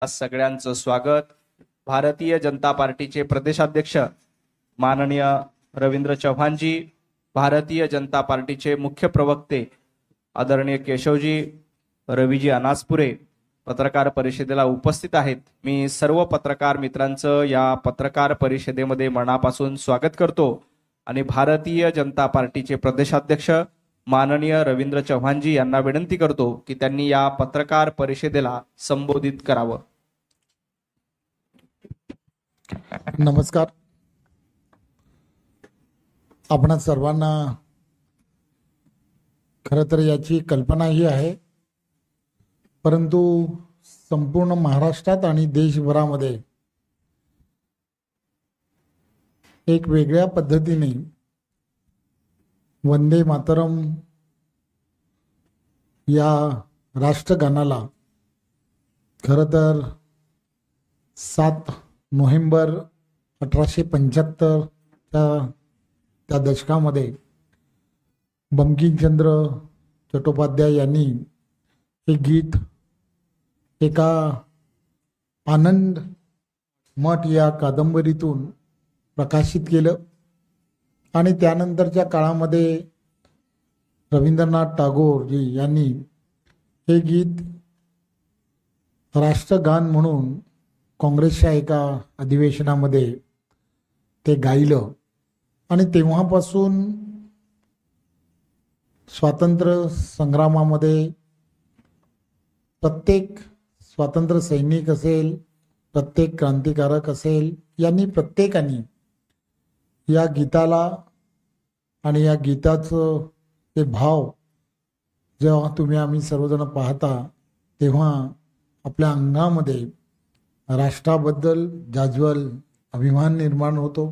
सगळ्यांचं स्वागत। भारतीय जनता पार्टीचे प्रदेशाध्यक्ष माननीय रवींद्र चव्हाणजी, भारतीय जनता पार्टीचे मुख्य प्रवक्ते आदरणीय केशवजी, रवीजी अनासपुरे पत्रकार परिषदेला उपस्थित आहेत। मी सर्व पत्रकार मित्रांचं या पत्रकार परिषदेमध्ये मनापासून स्वागत करतो आणि भारतीय जनता पार्टीचे प्रदेशाध्यक्ष माननीय रवींद्र चव्हाणजी यांना विनंती करतो की त्यांनी या पत्रकार परिषदेला संबोधित करावं। नमस्कार। आपणा सर्वांना खरं तर याची कल्पना ही आहे, परंतु संपूर्ण महाराष्ट्रात आणि देशभरामध्ये एक वेगळ्या पद्धतीने वंदे मातरम या राष्ट्रगानाला खरं तर 7 नोव्हेंबर 1875 त्या दशकामध्ये बंकिमचंद्र चट्टोपाध्याय यांनी हे गीत एका आनंद मठ या कादंबरीतून प्रकाशित केलं आणि त्यानंतरच्या काळामध्ये रवींद्रनाथ टागोरजी यांनी हे गीत राष्ट्रगान म्हणून काँग्रेसच्या एका अधिवेशनामध्ये ते गायलं आणि तेव्हापासून स्वातंत्र्य संग्रामामध्ये प्रत्येक स्वातंत्र्य सैनिक असेल, प्रत्येक क्रांतिकारक असेल, यांनी प्रत्येकाने या गीताला आणि या गीताचं ते भाव जेव्हा तुम्ही आम्ही सर्वजण पाहता तेव्हा आपल्या अंगामध्ये राष्ट्राबद्दल जाज्वल अभिमान निर्माण होतो।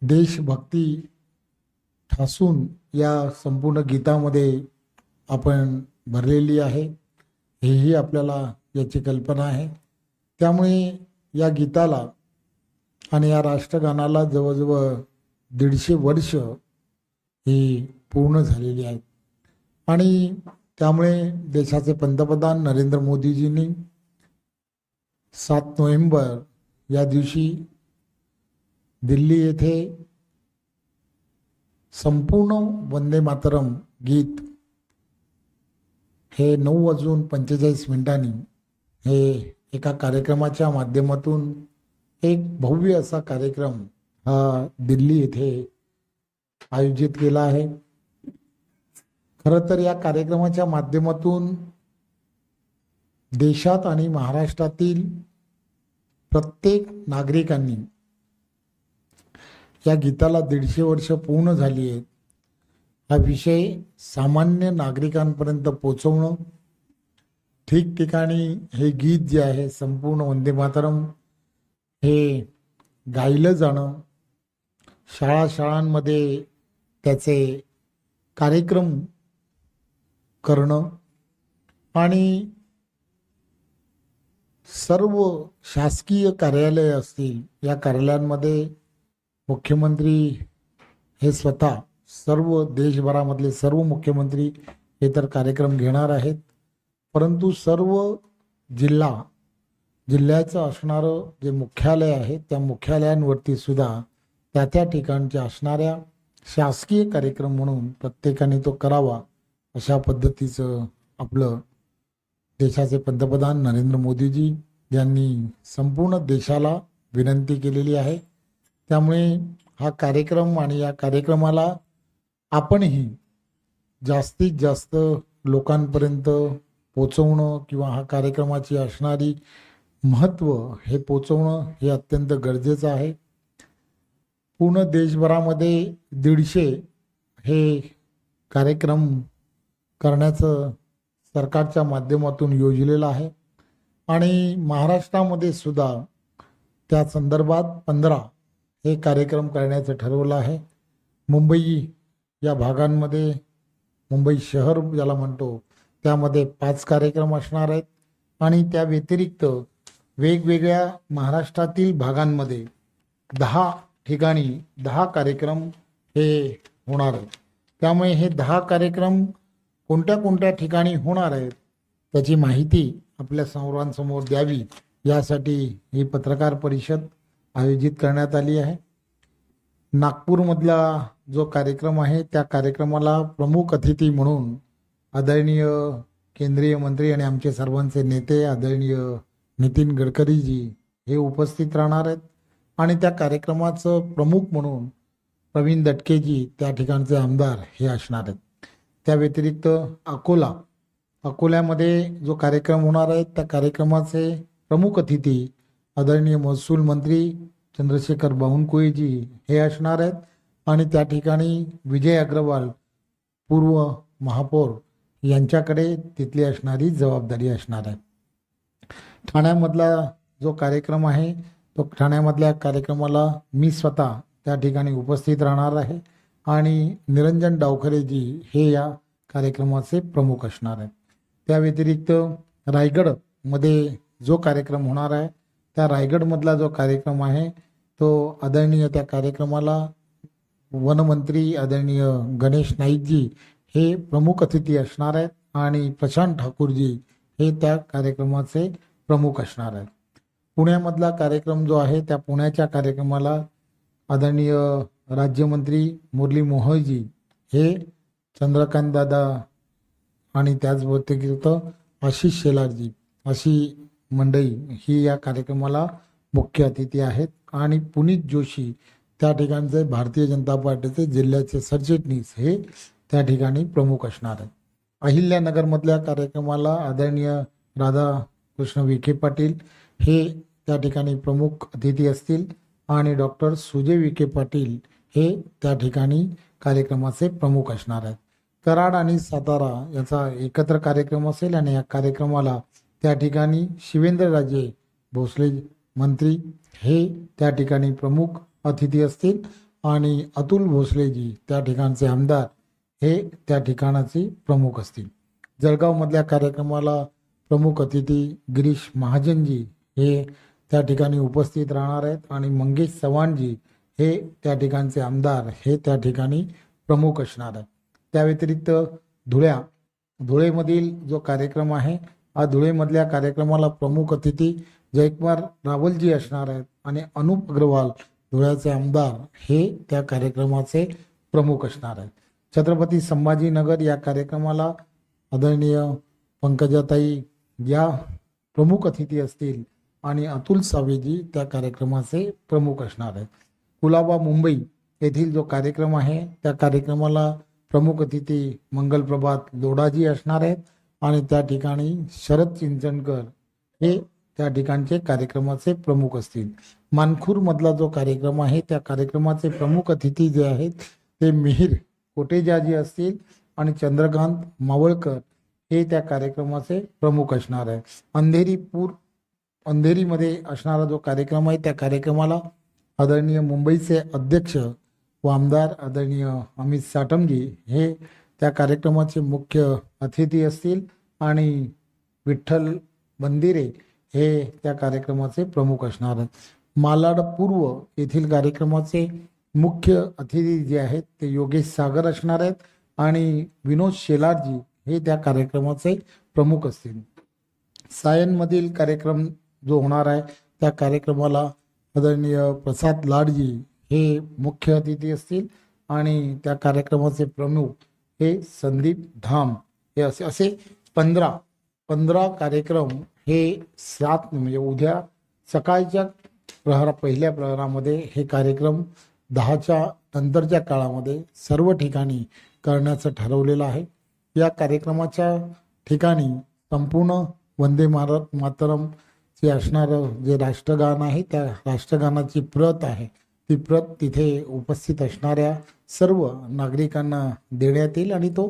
देशभक्ती ठासून या संपूर्ण गीतामध्ये आपण भरलेली आहे, हेही आपल्याला याची कल्पना आहे। त्यामुळे या गीताला आणि या राष्ट्रगानाला जवळजवळ 150 वर्ष ही पूर्ण झालेली आहेत आणि त्यामुळे देशाचे पंतप्रधान नरेंद्र मोदीजींनी 7 नोव्हेंबर या दिवशी दिल्ली येथे संपूर्ण वंदे मातरम गीत हे 9:45 हे एका कार्यक्रमाच्या माध्यमातून एक भव्य असा कार्यक्रम हा दिल्ली येथे आयोजित केला आहे। खरं तर या कार्यक्रमाच्या माध्यमातून देशात आणि महाराष्ट्रातील प्रत्येक नागरिकांनी या गीताला 150 वर्ष पूर्ण झाली आहेत हा विषय सामान्य नागरिकांपर्यंत पोहोचवणं, ठिकठिकाणी हे गीत जे आहे संपूर्ण वंदे मातरम हे गायलं जाणं, शाळांमध्ये त्याचे कार्यक्रम करणं आणि सर्व शासकीय कार्यालय असतील या कार्यालयांमध्ये मुख्यमंत्री हे स्वतः सर्व देशभरामधले सर्व मुख्यमंत्री हे तर कार्यक्रम घेणार आहेत, परंतु सर्व जिल्ह्याचं असणारं जे मुख्यालय आहे त्या मुख्यालयांवरती सुद्धा त्या ठिकाणच्या असणाऱ्या शासकीय कार्यक्रम म्हणून प्रत्येकाने तो करावा अशा पद्धतीचं आपलं देशाचे पंतप्रधान नरेंद्र मोदीजी यांनी संपूर्ण देशाला विनंती केलेली आहे। त्यामुळे हा कार्यक्रम आणि या कार्यक्रमाला आपणही जास्तीत जास्त लोकांपर्यंत पोचवणं किंवा हा कार्यक्रमाची असणारी महत्त्व हे पोचवणं हे अत्यंत गरजेचं आहे। पूर्ण देशभरामध्ये 150 हे कार्यक्रम करण्याचं सरकारच्या माध्यमातून योजलेलं आहे आणि महाराष्ट्रामध्ये सुद्धा त्या संदर्भात 15 हे कार्यक्रम करण्याचं ठरवलं आहे। मुंबई या भागांमध्ये, मुंबई शहर ज्याला म्हणतो त्यामध्ये 5 कार्यक्रम असणार आहेत आणि त्या व्यतिरिक्त वेगवेगळ्या महाराष्ट्रातील भागांमध्ये 10 ठिकाणी 10 कार्यक्रम हे होणार आहेत। त्यामुळे हे 10 कार्यक्रम कोणत्या कोणत्या ठिकाणी होणार आहेत त्याची माहिती आपल्या सर्वांसमोर द्यावी यासाठी ही पत्रकार परिषद आयोजित करण्यात आली आहे. नागपूरमधला जो कार्यक्रम आहे त्या कार्यक्रमाला प्रमुख अतिथी म्हणून आदरणीय केंद्रीय मंत्री आणि आमचे सर्वांचे नेते आदरणीय नितीन गडकरीजी हे उपस्थित राहणार आहेत आणि त्या कार्यक्रमाचं प्रमुख म्हणून प्रवीण दटकेजी त्या ठिकाणचे आमदार हे असणार आहेत. त्या व्यतिरिक्त अकोल्यामध्ये जो कार्यक्रम होणार आहे त्या कार्यक्रमाचे प्रमुख अतिथी आदरणीय महसूल मंत्री चंद्रशेखर बावनकुळेजी हे असणार आहेत आणि त्या ठिकाणी विजय अग्रवाल पूर्व महापौर यांच्याकडे तिथली असणारी जबाबदारी असणार आहे. ठाण्यामधला जो कार्यक्रम आहे तो ठाण्यामधल्या कार्यक्रमाला मी स्वतः त्या ठिकाणी उपस्थित राहणार आहे आणि निरंजन डावखरेजी हे या कार्यक्रमाचे प्रमुख असणार आहेत. त्या व्यतिरिक्त रायगडमध्ये जो कार्यक्रम होणार आहे त्या रायगडमधला जो कार्यक्रम आहे तो आदरणीय त्या कार्यक्रमाला वनमंत्री आदरणीय गणेश नाईकजी हे प्रमुख अतिथी असणार आहेत आणि प्रशांत ठाकूरजी हे त्या कार्यक्रमाचे प्रमुख असणार आहेत. पुण्यामधला कार्यक्रम जो आहे त्या पुण्याच्या कार्यक्रमाला आदरणीय राज्यमंत्री मुरली मोहोळजी हे चंद्रकांत दादा आणि त्याच व्यतिरिक्त आशिष शेलारजी अशी मंडळी ही या कार्यक्रमाला मुख्य अतिथी आहेत आणि पुनीत जोशी त्या ठिकाणचे भारतीय जनता पार्टीचे जिल्ह्याचे सरचिटणीस हे त्या ठिकाणी प्रमुख असणार आहेत. अहिल्यानगरमधल्या कार्यक्रमाला आदरणीय राधाकृष्ण विखे पाटील हे त्या ठिकाणी प्रमुख अतिथी असतील आणि डॉक्टर सुजय विखे पाटील हे त्या ठिकाणी कार्यक्रमाचे प्रमुख असणार आहेत. कराड आणि सातारा याचा एकत्र कार्यक्रम असेल आणि या कार्यक्रमाला त्या ठिकाणी शिवेंद्रराजे भोसले मंत्री हे त्या ठिकाणी प्रमुख अतिथी असतील आणि अतुल भोसलेजी त्या ठिकाणचे आमदार हे त्या ठिकाणाचे प्रमुख असतील. जळगावमधल्या कार्यक्रमाला प्रमुख अतिथी गिरीश महाजनजी हे त्या ठिकाणी उपस्थित राहणार आहेत आणि मंगेश चव्हाणजी हे त्या ठिकाणचे आमदार हे त्या ठिकाणी प्रमुख असणार आहेत. त्या व्यतिरिक्त धुळेमधील जो कार्यक्रम आहे हा धुळेमधल्या कार्यक्रमाला प्रमुख अतिथी जयकुमार रावलजी असणार आहेत आणि अनुप अग्रवाल धुळ्याचे आमदार हे त्या कार्यक्रमाचे प्रमुख असणार आहेत. छत्रपती संभाजीनगर या कार्यक्रमाला आदरणीय पंकजाताई या प्रमुख अतिथी असतील आणि अतुल सावेजी त्या कार्यक्रमाचे प्रमुख असणार आहेत. कुलाबा मुंबई येथील जो कार्यक्रम आहे त्या कार्यक्रमाला प्रमुख अतिथी मंगलप्रभात लोढाजी असणार आहेत आणि त्या ठिकाणी शरद चिंचणकर हे त्या ठिकाणचे कार्यक्रमाचे प्रमुख असतील. मानखूरमधला जो कार्यक्रम आहे त्या कार्यक्रमाचे प्रमुख अतिथी जे आहेत ते मिहीर कोटेजाजी असतील आणि चंद्रकांत मावळकर हे त्या कार्यक्रमाचे प्रमुख असणार आहे. अंधेरीमध्ये असणारा जो कार्यक्रम आहे त्या कार्यक्रमाला आदरणीय मुंबईचे अध्यक्ष व आमदार आदरणीय अमित साटमजी हे त्या कार्यक्रमाचे मुख्य अतिथी असतील आणि विठ्ठल बंदिरे हे त्या कार्यक्रमाचे प्रमुख असणार आहेत. मालाड पूर्व येथील कार्यक्रमाचे मुख्य अतिथी जे आहेत ते योगेश सागर असणार आहेत आणि विनोद शेलारजी हे त्या कार्यक्रमाचे प्रमुख असतील. सायनमधील कार्यक्रम जो होणार आहे त्या कार्यक्रमाला आदरणीय प्रसाद लाडजी हे मुख्य अतिथी असतील आणि त्या कार्यक्रमाचे प्रमुख हे संदीप धाम हे असे 15 कार्यक्रम हे 7 म्हणजे उद्या सकाळच्या पहिल्या प्रहरामध्ये हे कार्यक्रम 10च्या नंतरच्या काळामध्ये सर्व ठिकाणी करण्याचं ठरवलेलं आहे. या कार्यक्रमाच्या ठिकाणी संपूर्ण वंदे मातरम जे असणारं जे राष्ट्रगान आहे त्या राष्ट्रगानाची प्रत आहे ती प्रत तिथे उपस्थित असणाऱ्या सर्व नागरिकांना देण्यात येईल आणि तो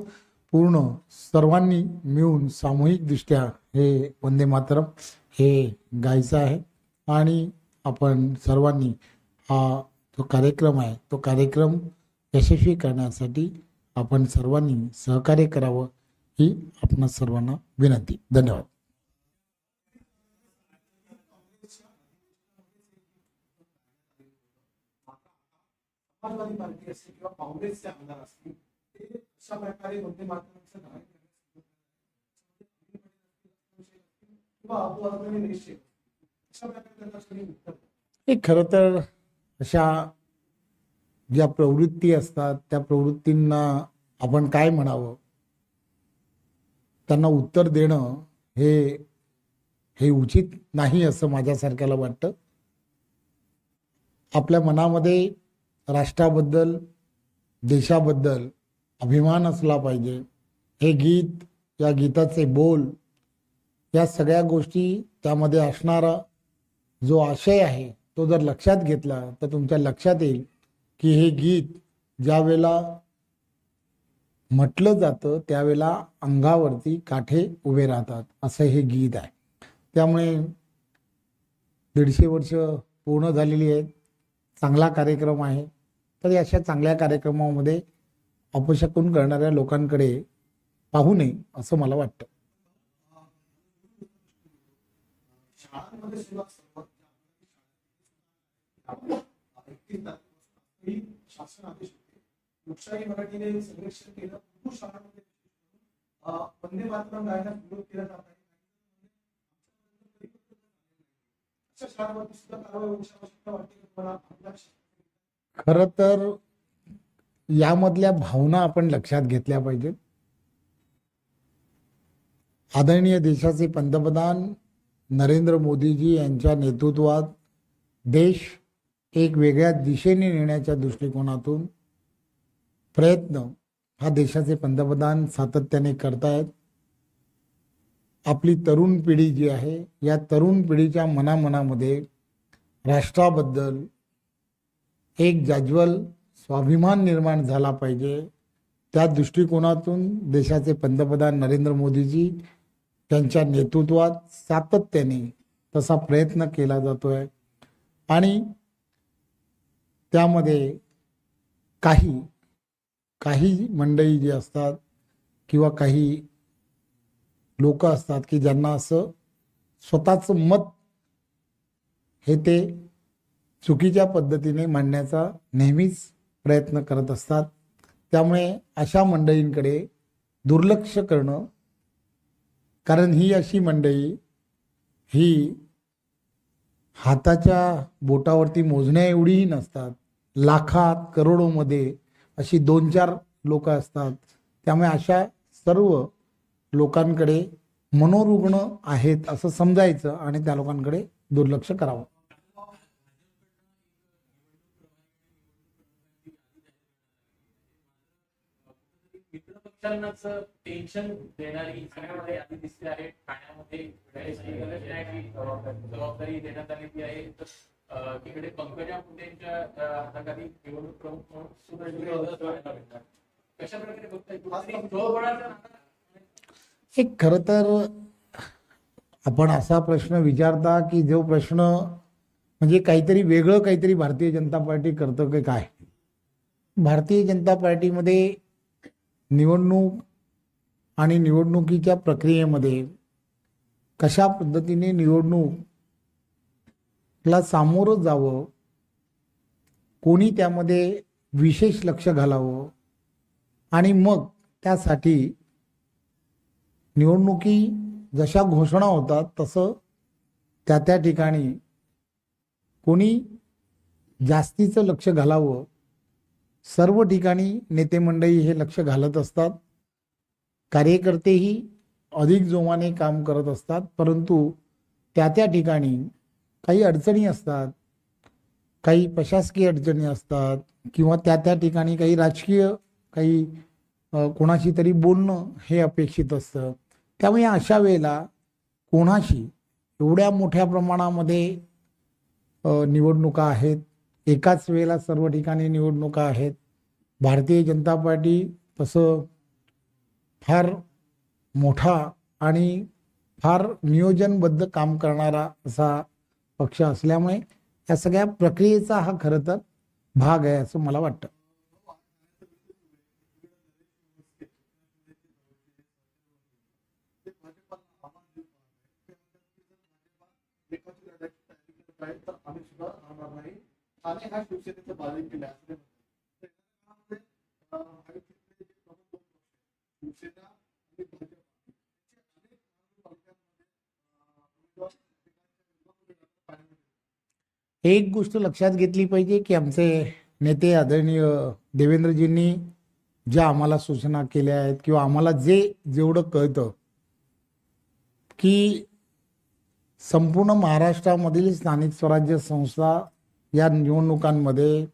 पूर्ण सर्वांनी मिळून सामूहिकदृष्ट्या हे वंदे मातरम हे गायचं आहे आणि आपण सर्वांनी हा जो कार्यक्रम आहे तो कार्यक्रम यशस्वी करण्यासाठी आपण सर्वांनी सहकार्य करावं ही आपणा सर्वांना विनंती. धन्यवाद. समाजवादी पार्टी असतील किंवा काँग्रेसचे आमदार असतील ते अशा प्रकारे वंदे मातरमचं गायन करण्यासाठी किंवा आजूबाजूने निश्चित अशा प्रकारे त्यांना सगळी उत्तर हे खरं तर अशा ज्या प्रवृत्ती असतात त्या प्रवृत्तींना आपण काय म्हणावं, त्यांना उत्तर देणं हे हे उचित नाही असं माझ्यासारख्याला वाटतं. आपल्या मनामध्ये राष्ट्राबद्दल, देशाबद्दल अभिमान असला पाहिजे. हे गीत, या गीताचे बोल, या सगळ्या गोष्टी, त्यामध्ये असणारा जो आशय आहे तो जर लक्षात घेतला तर तुमच्या लक्षात येईल की हे गीत ज्यावेळेला म्हटलं जातं त्यावेळेला अंगावरती काठे उभे राहतात असं हे गीत आहे. त्यामुळे 150 वर्ष पूर्ण झालेली आहेत. चांगला कार्यक्रम आहे. तर अशा चांगल्या कार्यक्रमामध्ये अपशकुन करणाऱ्या लोकांकडे पाहू नये असं मला वाटतं. शाळांमध्ये सुद्धा सर्वात शासन आदेश होते. लोकशाही मराठीने सर्वेक्षण केलं. उर्दू शाळांमध्ये वंदे मातरम गायनास विरोध केला जात आहे. अशा शाळांमध्ये सुद्धा कारवाई होण्याची आवश्यकता वाटते का तुम्हाला? खरं तर यामधल्या भावना आपण लक्षात घेतल्या पाहिजेत. आदरणीय देशाचे पंतप्रधान नरेंद्र मोदीजी यांच्या नेतृत्वात देश एक वेगळ्या दिशेने नेण्याच्या दृष्टिकोनातून प्रयत्न हा देशाचे पंतप्रधान सातत्याने करतायत. आपली तरुण पिढी जी आहे, या तरुण पिढीच्या मनामध्ये राष्ट्राबद्दल एक जाज्वल स्वाभिमान निर्माण झाला पाहिजे. त्या दृष्टिकोनातून देशाचे पंतप्रधान नरेंद्र मोदीजी त्यांच्या नेतृत्वात सातत्याने तसा प्रयत्न केला जातोय. आणि त्यामध्ये काही मंडळी जी असतात किंवा काही लोक असतात की ज्यांना असं स्वतःचं मत हे ते चुकीच्या पद्धतीने मांडण्याचा नेहमीच प्रयत्न करत असतात. त्यामुळे अशा मंडळींकडे दुर्लक्ष करणं, कारण ही अशी मंडळी ही हाताच्या बोटावरती मोजण्या एवढीही नसतात. लाखात करोडोमध्ये अशी 2-4 लोक असतात. त्यामुळे अशा सर्व लोकांकडे मनोरुग्ण आहेत असं समजायचं आणि त्या लोकांकडे दुर्लक्ष करावं. मित्र पक्षांनाच टेन्शन देणारी ठाण्यामध्ये यादी दिसते आहे. ठाण्यामध्ये जबाबदारी देण्यात आलेली आहे. तर तिकडे पंकजा मुंडेंच्या हाताखाली निवडणूक प्रमुख म्हणून सुद्धा कशा प्रकारे बघताय? एक खरं तर आपण असा प्रश्न विचारता की जो प्रश्न म्हणजे काहीतरी वेगळं काहीतरी भारतीय जनता पार्टी करतं की काय. भारतीय जनता पार्टीमध्ये निवडणूक आणि निवडणुकीच्या प्रक्रियेमध्ये कशा पद्धतीने निवडणूकला सामोरं जावं, कोणी त्यामध्ये विशेष लक्ष घालावं आणि मग त्यासाठी निवडणुकी जशा घोषणा होतात तसं त्या ठिकाणी कोणी जास्तीचं लक्ष घालावं. सर्व ठिकाणी नेते मंडळी हे लक्ष घालत असतात. कार्यकर्तेही अधिक जोमाने काम करत असतात. परंतु त्या ठिकाणी काही अडचणी असतात, काही प्रशासकीय अडचणी असतात किंवा त्या ठिकाणी काही राजकीय काही कोणाशी तरी बोलणं हे अपेक्षित असतं. त्यामुळे अशा वेळेला कोणाशी एवढ्या मोठ्या प्रमाणामध्ये निवडणुका आहेत, एकाच वेळेला सर्व ठिकाणी निवडणुका आहेत. भारतीय जनता पार्टी तसं फार मोठा आणि फार नियोजनबद्ध काम करणारा असा पक्ष असल्यामुळे या सगळ्या प्रक्रियेचा हा खरं तर भाग आहे असं मला वाटतं. आम्ही सुद्धा राहणार नाही. ठाणे हा शिवसेनेचं बालेकिल्ला केला शिवसेना आणि भाजप एक गोष्ट लक्षात घेतली पाहिजे की आमचे नेते आदरणीय देवेंद्रजींनी ज्या आम्हाला सूचना केल्या आहेत किंवा आम्हाला जेवढं कळतं की संपूर्ण महाराष्ट्रामधील स्थानिक स्वराज्य संस्था या निवडणुकांमध्ये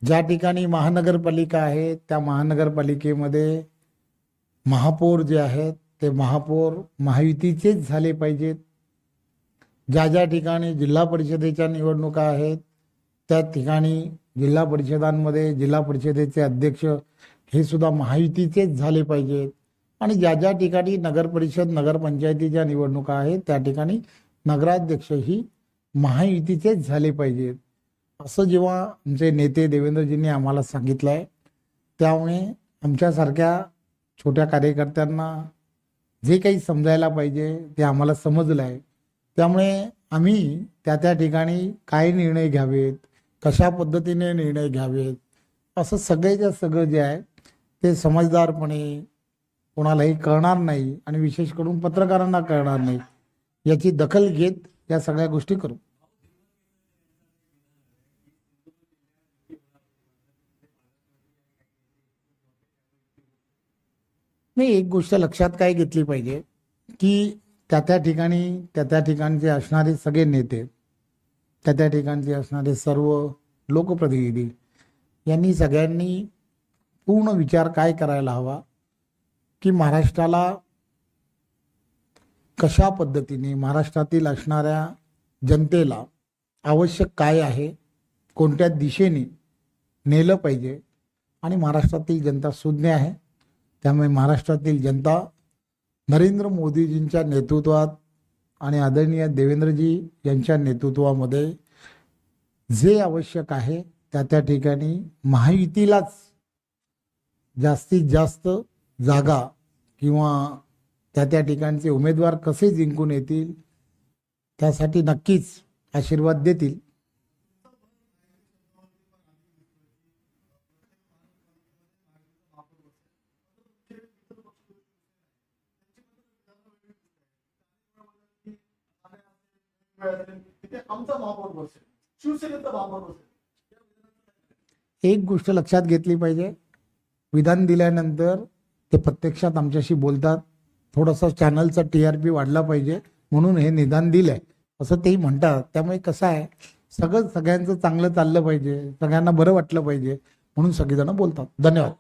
ज्या ठिकाणी महानगरपालिका आहे त्या महानगरपालिकेमध्ये महापौर जे आहेत ते महापौर महायुतीचेच झाले पाहिजेत. ज्या ज्या ठिकाणी जिल्हा परिषदेच्या निवडणुका आहेत त्या ठिकाणी जिल्हा परिषदांमध्ये जिल्हा परिषदेचे अध्यक्ष हे सुद्धा महायुतीचेच झाले पाहिजेत. आणि ज्या ज्या ठिकाणी नगरपरिषद नगरपंचायतीच्या निवडणुका आहेत त्या ठिकाणी नगराध्यक्षही महायुतीचेच झाले पाहिजेत. असं जेव्हा आमचे नेते देवेंद्रजींनी आम्हाला सांगितलं आहे त्यामुळे आमच्यासारख्या छोट्या कार्यकर्त्यांना जे काही समजायला पाहिजे ते आम्हाला समजलं आहे. त्यामुळे आम्ही त्या त्या ठिकाणी काय निर्णय घ्यावेत, कशा पद्धतीने निर्णय घ्यावेत, असं सगळेच्या सगळं जे आहे ते समजदारपणे कोणालाही कळणार नाही आणि विशेष करून पत्रकारांना कळणार नाही याची दखल घेत या सगळ्या गोष्टी करू. नाही, एक गोष्ट लक्षात काय घेतली पाहिजे की त्या त्या ठिकाणचे असणारे सगळे नेते, त्या ठिकाणचे असणारे सर्व लोकप्रतिनिधी यांनी सगळ्यांनी पूर्ण विचार काय करायला हवा की महाराष्ट्राला कशा पद्धतीने महाराष्ट्रातील असणाऱ्या जनतेला आवश्यक काय आहे, कोणत्या दिशेने नेलं पाहिजे. आणि महाराष्ट्रातील जनता सुज्ञ आहे. त्यामुळे महाराष्ट्रातील जनता नरेंद्र मोदीजींच्या नेतृत्वात आणि आदरणीय देवेंद्रजी यांच्या नेतृत्वामध्ये जे आवश्यक आहे त्या त्या ठिकाणी महायुतीलाच जास्तीत जास्त जागा किंवा त्या त्या ठिकाणचे उमेदवार कसे जिंकून येतील त्यासाठी नक्कीच आशीर्वाद देतील. तिथे आमचा महापौर बसेल, शिवसेनेचा महापौर बसेल. एक गोष्ट लक्षात घेतली पाहिजे, विधान दिल्यानंतर ते प्रत्यक्षात आमच्याशी बोलतात. थोडासा चॅनलचा TRP वाढला पाहिजे म्हणून हे निदान दिलंय असं तेही म्हणतात. त्यामुळे कसं आहे सगळ्यांचं चांगलं चाललं पाहिजे, सगळ्यांना बरं वाटलं पाहिजे म्हणून सगळेजण बोलतात. धन्यवाद.